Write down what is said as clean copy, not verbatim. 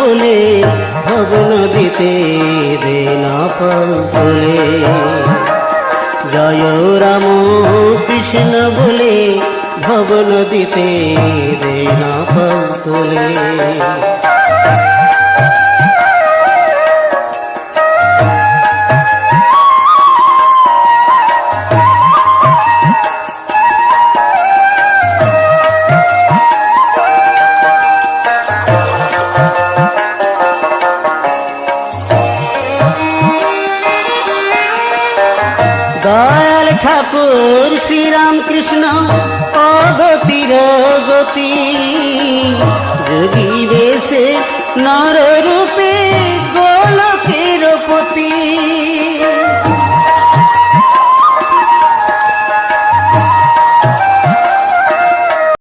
বলে ভব নদীতে দে না পাল তোলে। জয় রাম কৃষ্ণ বলে ভব নদীতে দে না পাল তোলে। দয়াল ঠাকুর শ্রীরাম কৃষ্ণ অগতির গতি, যোগী বেশে নর রূপে